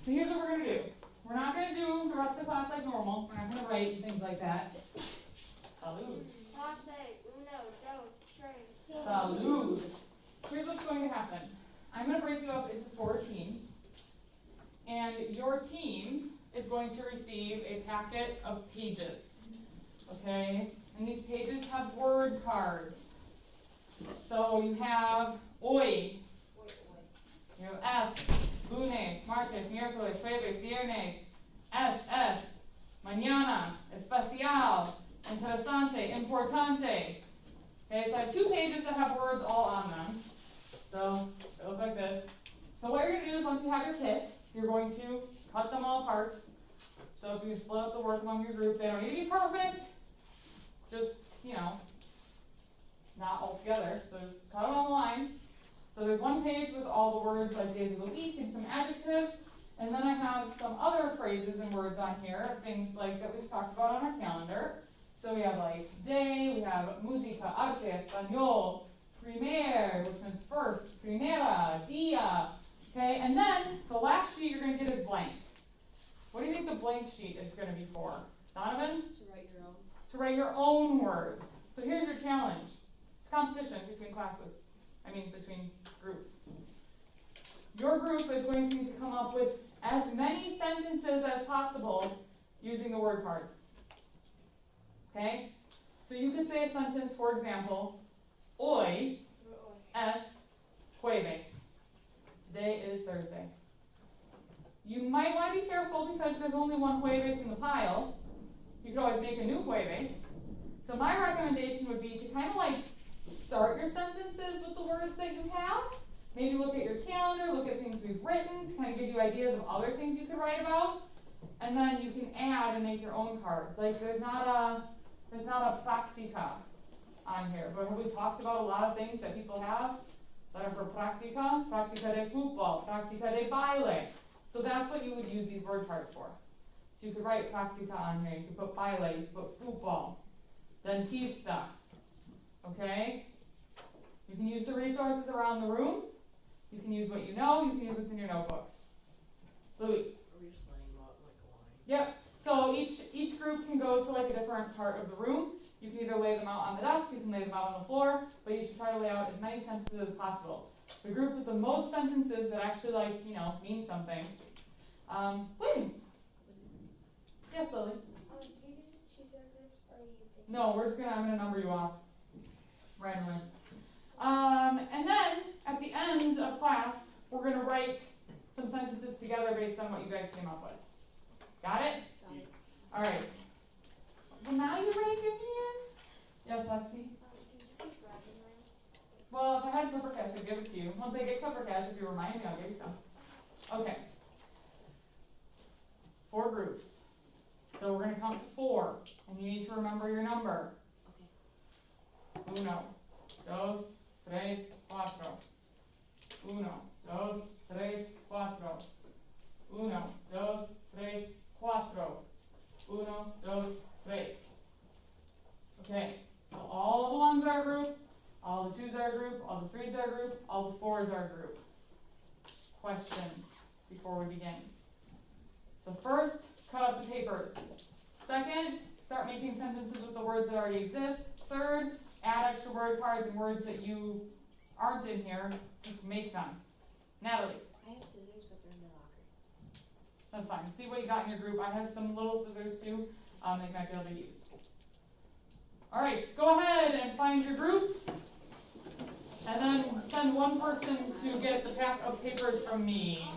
So here's what we're going to do. We're not going to do the rest of the class like normal. We're not going to write and things like that. Salud. Salud. Here's what's going to happen. I'm going to break you up into 4 teams. And your team is going to receive a packet of pages. Okay? And these pages have word cards. So you have hoy. You have es, lunes, martes, miércoles, jueves, viernes. Es, mañana, especial, interesante, importante. Okay, so I have 2 pages that have words all on them. So they look like this. So what you're going to do is once you have your kit, you're going to cut them all apart. So if you split up the work among your group, they don't need to be perfect. Just, not all together. So just cut them on the lines. So there's 1 page with all the words like days of the week and some adjectives. And then I have some other phrases and words on here, things like that we've talked about on our calendar. So we have like day, we have música, arte, español, primer, which means first, primera, dia. Okay, and then the last sheet you're going to get is blank. What do you think the blank sheet is going to be for? Donovan? To write your own. To write your own words. So here's your challenge. It's competition between classes. Between groups. Your group is going to need to come up with as many sentences as possible using the word cards. Okay? So you could say a sentence, for example, hoy es jueves. Today is Thursday. You might want to be careful because there's only 1 jueves in the pile. You could always make a new jueves. So my recommendation would be to kind of like start your sentences with the words that you have. Maybe look at your calendar, look at things we've written to kind of give you ideas of other things you could write about. And then you can add and make your own cards. Like there's not a practica on here. But have we talked about a lot of things that people have that are for practica? Practica de fútbol, practica de baile. So that's what you would use these word cards for. So you could write practica on here. You could put baile, you could put fútbol, dentista. Okay? You can use the resources around the room. You can use what you know. You can use what's in your notebooks. Louis? Are we just laying them out like a line? Yep. So each group can go to like a different part of the room. You can either lay them out on the desk, you can lay them out on the floor, but you should try to lay out as many sentences as possible. The group with the most sentences that actually mean something wins. Yes, Lily? Do we get to choose our groups or you pick? No, I'm gonna number you off randomly. And then at the end of class, we're gonna write some sentences together based on what you guys came up with. Got it? Got it. All right. Well, now you raise your hand. Yes, Lexi? Can you just use bragging rights? Well, if I had cover cash, I'd give it to you. Once I get cover cash, if you remind me, I'll give you some. Okay. 4 groups. So we're going to count to 4, and you need to remember your number. Okay. 1, 2, 3, 4. 1, 2, 3, 4. 1, 2, 3, 4. 1, 2, 3. Okay, so all the 1s are a group, all the 2s are a group, all the 3s are a group, all the 4s are a group. Questions before we begin. So first, cut up the papers. Second, start making sentences with the words that already exist. Third, add extra word cards and words that you aren't in here to make them. Natalie. I have scissors, but they're in the locker. That's fine. See what you got in your group. I have some little scissors too that you might be able to use. All right, go ahead and find your groups. And then send one person to get the pack of papers from me.